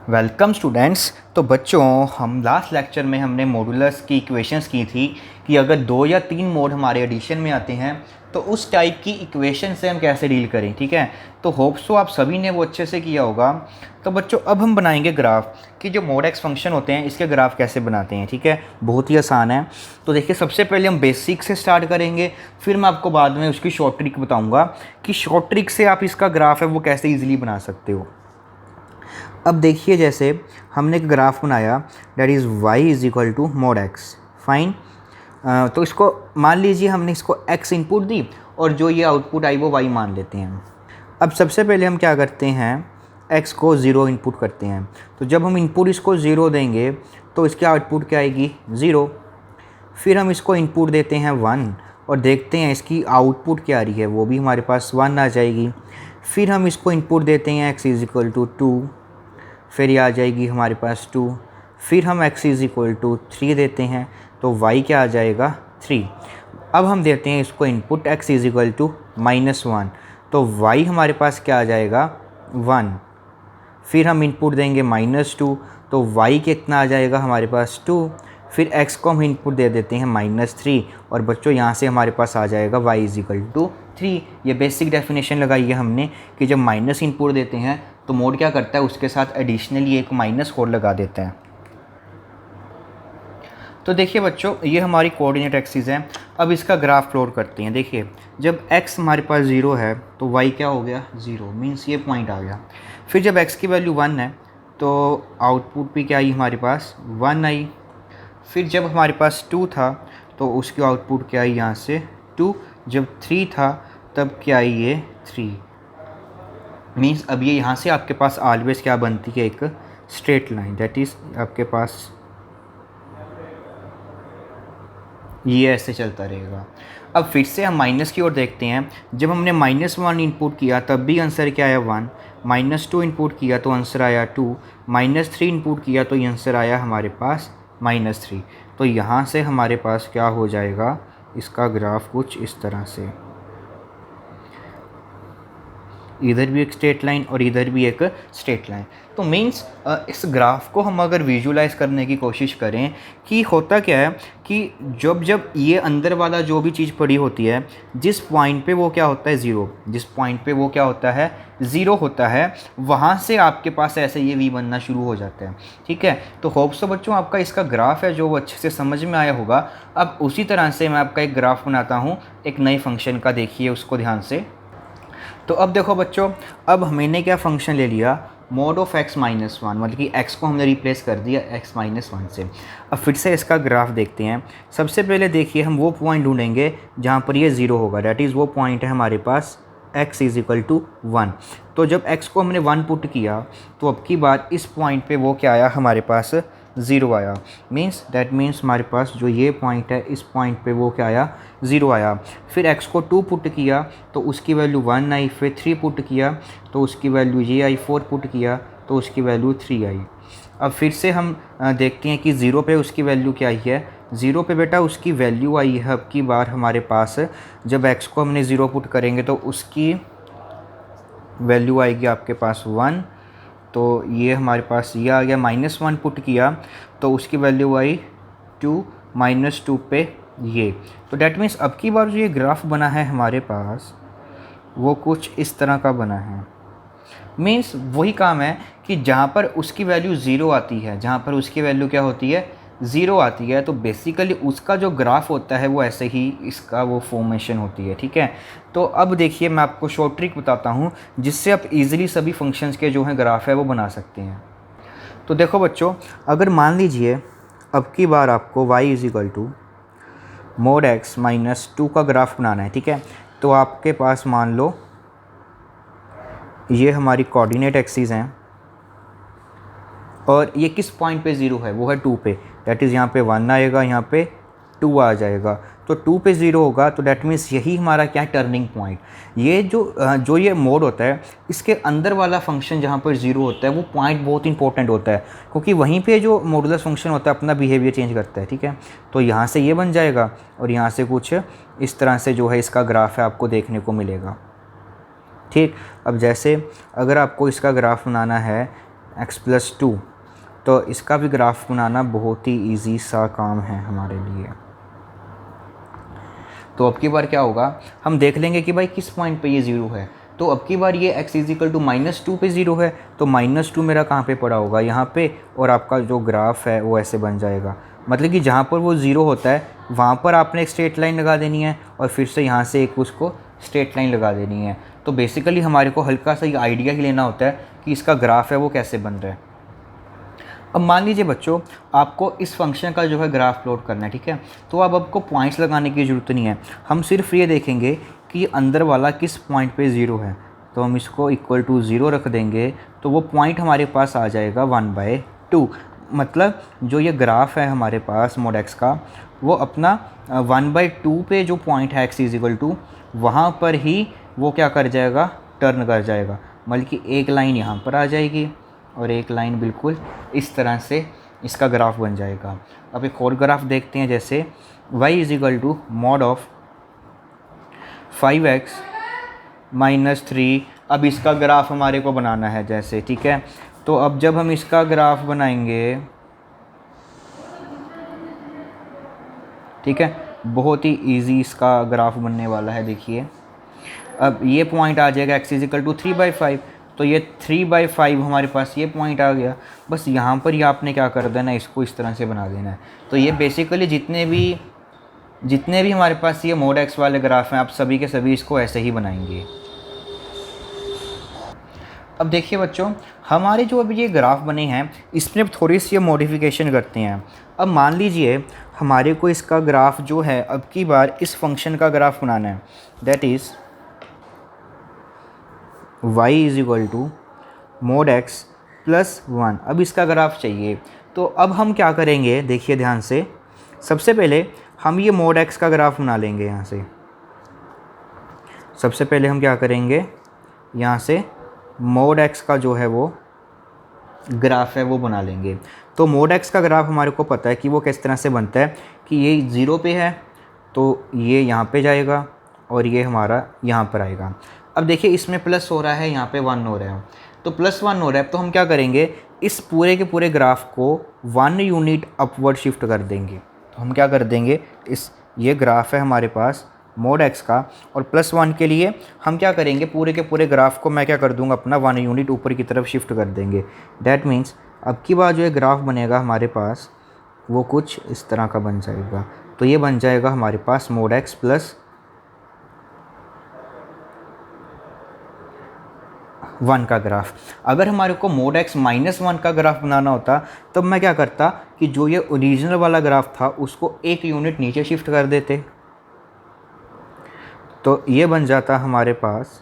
Welcome students. तो बच्चों, हम लास्ट लेक्चर में हमने मॉडुलस की इक्वेशंस की थी कि अगर 2 या 3 मोड हमारे एडिशन में आते हैं तो उस टाइप की इक्वेशन से हम कैसे डील करें। ठीक है, तो होप सो आप सभी ने वो अच्छे से किया होगा। तो बच्चों, अब हम बनाएंगे ग्राफ कि जो मोड एक्स फंक्शन होते हैं इसके ग्राफ कैसे बनाते हैं। ठीक है, बहुत ही आसान है। तो देखिए, सबसे पहले हम बेसिक से स्टार्ट करेंगे, फिर मैं आपको बाद में उसकी शॉर्ट ट्रिक बताऊँगा कि शॉर्ट ट्रिक से आप इसका ग्राफ है वो कैसे ईजिली बना सकते हो। अब देखिए, जैसे हमने एक ग्राफ बनाया that is y is equal to mod x. Fine. तो इसको मान लीजिए हमने इसको x इनपुट दी और जो ये आउटपुट आई वो y मान लेते हैं। अब सबसे पहले हम क्या करते हैं, x को 0 इनपुट करते हैं। तो जब हम इनपुट इसको 0 देंगे तो इसकी आउटपुट क्या आएगी, 0। फिर हम इसको इनपुट देते हैं 1 और देखते हैं इसकी आउटपुट क्या आ रही है, वो भी हमारे पास 1 आ जाएगी। फिर हम इसको इनपुट देते हैं x इज़ इक्वल टू 2, फिर ये आ जाएगी हमारे पास 2। फिर हम x इज़ इक्वल टू 3 देते हैं तो y क्या आ जाएगा, 3। अब हम देते हैं इसको input x is equal to -1 तो y हमारे पास क्या आ जाएगा, 1। फिर हम इनपुट देंगे -2 तो y कितना आ जाएगा हमारे पास, 2। फिर x को हम इनपुट दे देते हैं -3 और बच्चों यहाँ से हमारे पास आ जाएगा y इज़ इक्वल टू 3। ये बेसिक डेफिनेशन लगाई है हमने कि जब माइनस इनपुट देते हैं तो मोड क्या करता है, उसके साथ एडिशनली एक माइनस कोड लगा देता है। तो देखिए बच्चों, ये हमारी कोऑर्डिनेट एक्सिस है। अब इसका ग्राफ प्लॉट करते हैं। देखिए, जब x हमारे पास 0 है तो y क्या हो गया, 0, मीन्स ये पॉइंट आ गया। फिर जब x की वैल्यू 1 है तो आउटपुट भी क्या आई हमारे पास, 1 आई। फिर जब हमारे पास 2 था तो उसकी आउटपुट क्या आई, यहाँ से 2। जब 3 था तब क्या आई, ये 3। मीन्स अब ये यहाँ से आपके पास ऑलवेज क्या बनती है, एक स्ट्रेट लाइन। दैट इज़ आपके पास ये ऐसे चलता रहेगा। अब फिर से हम माइनस की ओर देखते हैं। जब हमने -1 इनपुट किया तब भी आंसर क्या आया, 1। -2 इनपुट किया तो आंसर आया 2। -3 इनपुट किया तो ये आंसर आया हमारे पास -3। तो यहाँ से हमारे पास क्या हो जाएगा, इसका ग्राफ कुछ इस तरह से, इधर भी एक स्ट्रेट लाइन और इधर भी एक स्ट्रेट लाइन। तो मीन्स इस ग्राफ को हम अगर विजुलाइज करने की कोशिश करें कि होता क्या है कि जब जब ये अंदर वाला जो भी चीज़ पड़ी होती है, जिस पॉइंट पे वो क्या होता है, 0, जिस पॉइंट पे वो क्या होता है, 0 होता है, वहाँ से आपके पास ऐसे ये वी बनना शुरू हो जाता है। ठीक है, तो होप सो बच्चों आपका इसका ग्राफ है जो वो अच्छे से समझ में आया होगा। अब उसी तरह से मैं आपका एक ग्राफ बनाता हूँ एक नए फंक्शन का, देखिए उसको ध्यान से। तो अब देखो बच्चों, अब मैंने क्या फ़ंक्शन ले लिया, मोड ऑफ x -1, मतलब कि x को हमने रिप्लेस कर दिया x -1 से। अब फिर से इसका ग्राफ देखते हैं। सबसे पहले देखिए, हम वो पॉइंट ढूंढेंगे जहाँ पर ये 0 होगा। डैट इज़ वो पॉइंट है हमारे पास x इज़ इक्वल टू 1। तो जब x को हमने 1 पुट किया तो अब की बार इस पॉइंट पे वो क्या आया हमारे पास, 0 आया। मीन्स दैट मीन्स हमारे पास जो ये पॉइंट है, इस पॉइंट पे वो क्या आया, 0 आया। फिर x को 2 पुट किया तो उसकी वैल्यू 1 आई। फिर 3 पुट किया तो उसकी वैल्यू ये आई। 4 पुट किया तो उसकी वैल्यू 3 आई। अब फिर से हम देखते हैं कि 0 पे उसकी वैल्यू क्या आई है। 0 पे बेटा उसकी वैल्यू आई है अब की बार हमारे पास, जब x को हमने 0 पुट करेंगे तो उसकी वैल्यू आएगी आपके पास 1। तो ये हमारे पास ये आ गया। -1 पुट किया तो उसकी वैल्यू आई 2, -2 पे ये। तो डैट मीन्स अब की बार जो ये ग्राफ बना है हमारे पास वो कुछ इस तरह का बना है। मीन्स वही काम है कि जहाँ पर उसकी वैल्यू 0 आती है, जहाँ पर उसकी वैल्यू क्या होती है, 0 आती है, तो बेसिकली उसका जो ग्राफ होता है वो ऐसे ही इसका वो फॉर्मेशन होती है। ठीक है, तो अब देखिए मैं आपको शॉर्ट ट्रिक बताता हूँ जिससे आप इजीली सभी फंक्शंस के जो हैं ग्राफ है वो बना सकते हैं। तो देखो बच्चों, अगर मान लीजिए अब की बार आपको y is equal to mod x -2 का ग्राफ बनाना है। ठीक है, तो आपके पास मान लो ये हमारी कोऑर्डिनेट एक्सिस हैं और ये किस पॉइंट पे 0 है, वो है 2 पे। दैट इज़ यहाँ पे 1 आएगा, यहाँ पे 2 आ जाएगा। तो 2 पे 0 होगा तो डैट मीन्स यही हमारा क्या है, टर्निंग पॉइंट। ये जो ये मोड होता है, इसके अंदर वाला फंक्शन जहाँ पर 0 होता है वो पॉइंट बहुत इंपॉर्टेंट होता है, क्योंकि वहीं पे जो मॉडुलस फंक्शन होता है अपना बिहेवियर चेंज करता है। ठीक है, तो यहाँ से ये बन जाएगा और यहाँ से कुछ इस तरह से जो है इसका ग्राफ है आपको देखने को मिलेगा। ठीक, अब जैसे अगर आपको इसका ग्राफ बनाना है एक्स प्लस टू। तो इसका भी ग्राफ बनाना बहुत ही ईजी सा काम है हमारे लिए। तो अब की बार क्या होगा, हम देख लेंगे कि भाई किस पॉइंट पे ये ज़ीरो है। तो अब की बार ये x इज़ इक्वल टू -2 पे ज़ीरो है, तो -2 मेरा कहाँ पे पड़ा होगा, यहाँ पे, और आपका जो ग्राफ है वो ऐसे बन जाएगा। मतलब कि जहाँ पर वो ज़ीरो होता है वहाँ पर आपने एक स्ट्रेट लाइन लगा देनी है और फिर से यहाँ से एक उसको स्ट्रेट लाइन लगा देनी है। तो बेसिकली हमारे को हल्का सा ये आइडिया ही लेना होता है कि इसका ग्राफ है वो कैसे बन रहा है। अब मान लीजिए बच्चों, आपको इस फंक्शन का जो है ग्राफ प्लॉट करना है, ठीक है। तो अब आपको पॉइंट्स लगाने की ज़रूरत नहीं है, हम सिर्फ ये देखेंगे कि अंदर वाला किस पॉइंट पे ज़ीरो है। तो हम इसको इक्वल टू ज़ीरो रख देंगे, तो वो पॉइंट हमारे पास आ जाएगा 1/2। मतलब जो ये ग्राफ है हमारे पास मोड एक्स का, वो अपना 1/2 पे जो पॉइंट है एक्स इज इक्वल टू, वहाँ पर ही वो क्या कर जाएगा, टर्न कर जाएगा। मतलब कि एक लाइन यहाँ पर आ जाएगी और एक लाइन बिल्कुल इस तरह से इसका ग्राफ बन जाएगा। अब एक और ग्राफ देखते हैं, जैसे y is equal to mod of 5x - 3। अब इसका ग्राफ हमारे को बनाना है जैसे, ठीक है। तो अब जब हम इसका ग्राफ बनाएंगे, ठीक है, बहुत ही इजी इसका ग्राफ बनने वाला है। देखिए अब ये पॉइंट आ जाएगा x इज इक्वल टू 3/5, तो ये 3/5 हमारे पास ये पॉइंट आ गया। बस यहाँ पर ही आपने क्या कर देना है, इसको इस तरह से बना देना है। तो ये बेसिकली जितने भी हमारे पास ये मोड एक्स वाले ग्राफ हैं, आप सभी के सभी इसको ऐसे ही बनाएंगे। अब देखिए बच्चों, हमारे जो अभी ये ग्राफ बने हैं इसमें अब थोड़ी सी मॉडिफिकेशन करते हैं। अब मान लीजिए हमारे को इसका ग्राफ जो है अब की बार इस फंक्शन का ग्राफ बनाना है, that is y is equal to mod x plus 1। अब इसका ग्राफ चाहिए। तो अब हम क्या करेंगे, देखिए ध्यान से, सबसे पहले हम ये मोड x का ग्राफ बना लेंगे। यहाँ से सबसे पहले हम क्या करेंगे, यहाँ से मोड x का जो है वो ग्राफ है वो बना लेंगे। तो मोड x का ग्राफ हमारे को पता है कि वो किस तरह से बनता है, कि ये 0 पे है तो ये यहाँ पे जाएगा और ये हमारा यहाँ पर आएगा। अब देखिए इसमें प्लस हो रहा है, यहाँ पे 1 हो रहा है, तो +1 हो रहा है। तो हम क्या करेंगे, इस पूरे के पूरे ग्राफ को 1 यूनिट अपवर्ड शिफ्ट कर देंगे। तो हम क्या कर देंगे, ये ग्राफ है हमारे पास मोड एक्स का, और +1 के लिए हम क्या करेंगे, पूरे के पूरे ग्राफ को मैं क्या कर दूंगा, अपना 1 यूनिट ऊपर की तरफ शिफ्ट कर देंगे। दैट मीन्स अब की बार जो ये ग्राफ बनेगा हमारे पास वो कुछ इस तरह का बन जाएगा। तो ये बन जाएगा हमारे पास मोड एक्स प्लस 1 का ग्राफ। अगर हमारे को मोड एक्स -1 का ग्राफ बनाना होता तब मैं क्या करता कि जो ये ओरिजिनल वाला ग्राफ था उसको 1 यूनिट नीचे शिफ्ट कर देते, तो ये बन जाता हमारे पास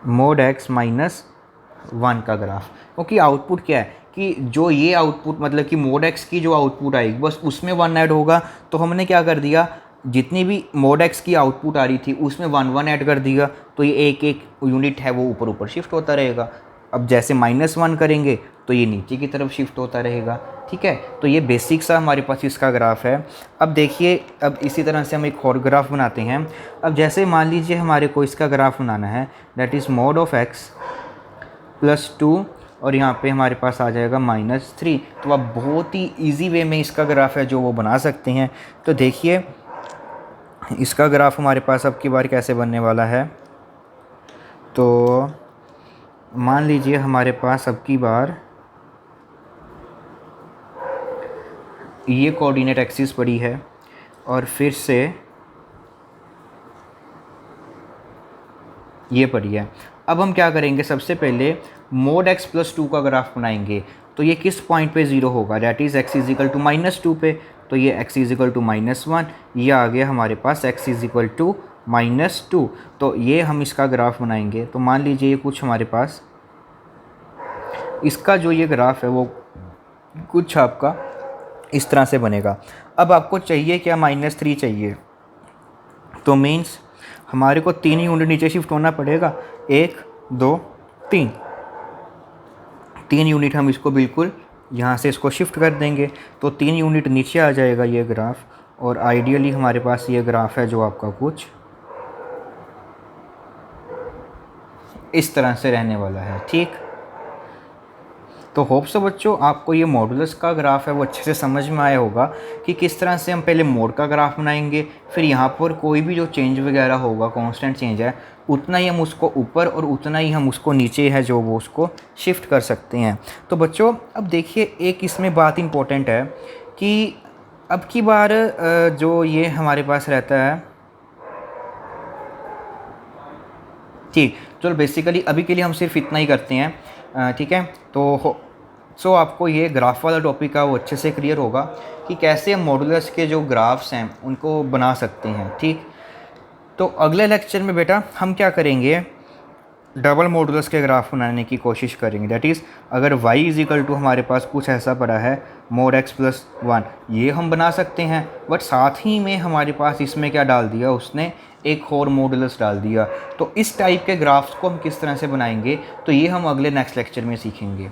मोड एक्स -1 का ग्राफ। क्योंकि आउटपुट क्या है कि जो ये आउटपुट, मतलब कि मोड एक्स की जो आउटपुट आएगी बस उसमें 1 ऐड होगा। तो हमने क्या कर दिया, जितनी भी मोड एक्स की आउटपुट आ रही थी उसमें 1 ऐड कर दिया, तो ये एक एक यूनिट है वो ऊपर ऊपर शिफ्ट होता रहेगा। अब जैसे -1 करेंगे तो ये नीचे की तरफ शिफ्ट होता रहेगा, ठीक है। तो ये बेसिक सा हमारे पास इसका ग्राफ है। अब देखिए, अब इसी तरह से हम एक और ग्राफ बनाते हैं। अब जैसे मान लीजिए हमारे को इसका ग्राफ बनाना है, that is mode of x plus 2, और यहाँ पे हमारे पास आ जाएगा -3। तो आप बहुत ही ईजी वे में इसका ग्राफ है जो वो बना सकते हैं। तो देखिए इसका ग्राफ हमारे पास अब की बार कैसे बनने वाला है। तो मान लीजिए हमारे पास अब की बार ये कोऑर्डिनेट एक्सिस पड़ी है और फिर से ये पड़ी है। अब हम क्या करेंगे, सबसे पहले मोड एक्स प्लस 2 का ग्राफ बनाएंगे। तो ये किस पॉइंट पे 0 होगा, that is x is equal to -2 पे। तो ये एक्स इज इक्वल टू -1, ये आ गया हमारे पास एक्स इज इक्वल टू -2। तो ये हम इसका ग्राफ बनाएंगे। तो मान लीजिए ये कुछ हमारे पास इसका जो ये ग्राफ है वो कुछ आपका इस तरह से बनेगा। अब आपको चाहिए क्या, -3 चाहिए। तो मीन्स हमारे को 3 यूनिट नीचे शिफ्ट होना पड़ेगा, 1 2 3 3 यूनिट हम इसको बिल्कुल यहाँ से इसको शिफ्ट कर देंगे। तो 3 यूनिट नीचे आ जाएगा ये ग्राफ, और आइडियली हमारे पास ये ग्राफ है जो आपका कुछ इस तरह से रहने वाला है, ठीक। तो होप सो बच्चों आपको ये मॉडुलस का ग्राफ है वो अच्छे से समझ में आया होगा कि किस तरह से हम पहले मोड का ग्राफ बनाएंगे, फिर यहाँ पर कोई भी जो चेंज वगैरह होगा, कांस्टेंट चेंज है, उतना ही हम उसको ऊपर और उतना ही हम उसको नीचे है जो वो उसको शिफ्ट कर सकते हैं। तो बच्चों अब देखिए एक इसमें बात इम्पोर्टेंट है कि अब की बार जो ये हमारे पास रहता है, ठीक, चलो बेसिकली अभी के लिए हम सिर्फ इतना ही करते हैं, ठीक है। तो सो आपको ये ग्राफ वाला टॉपिक का वो अच्छे से क्लियर होगा कि कैसे हम मॉडुलस के जो ग्राफ्स हैं उनको बना सकते हैं, ठीक। तो अगले लेक्चर में बेटा हम क्या करेंगे, डबल मॉडुलस के ग्राफ बनाने की कोशिश करेंगे। दैट इज़ अगर y इज़ इक्वल टू हमारे पास कुछ ऐसा पड़ा है मोड x प्लस 1, ये हम बना सकते हैं, बट साथ ही में हमारे पास इसमें क्या डाल दिया उसने, एक और मॉडुलस डाल दिया। तो इस टाइप के ग्राफ्स को हम किस तरह से बनाएंगे, तो ये हम अगले नेक्स्ट लेक्चर में सीखेंगे।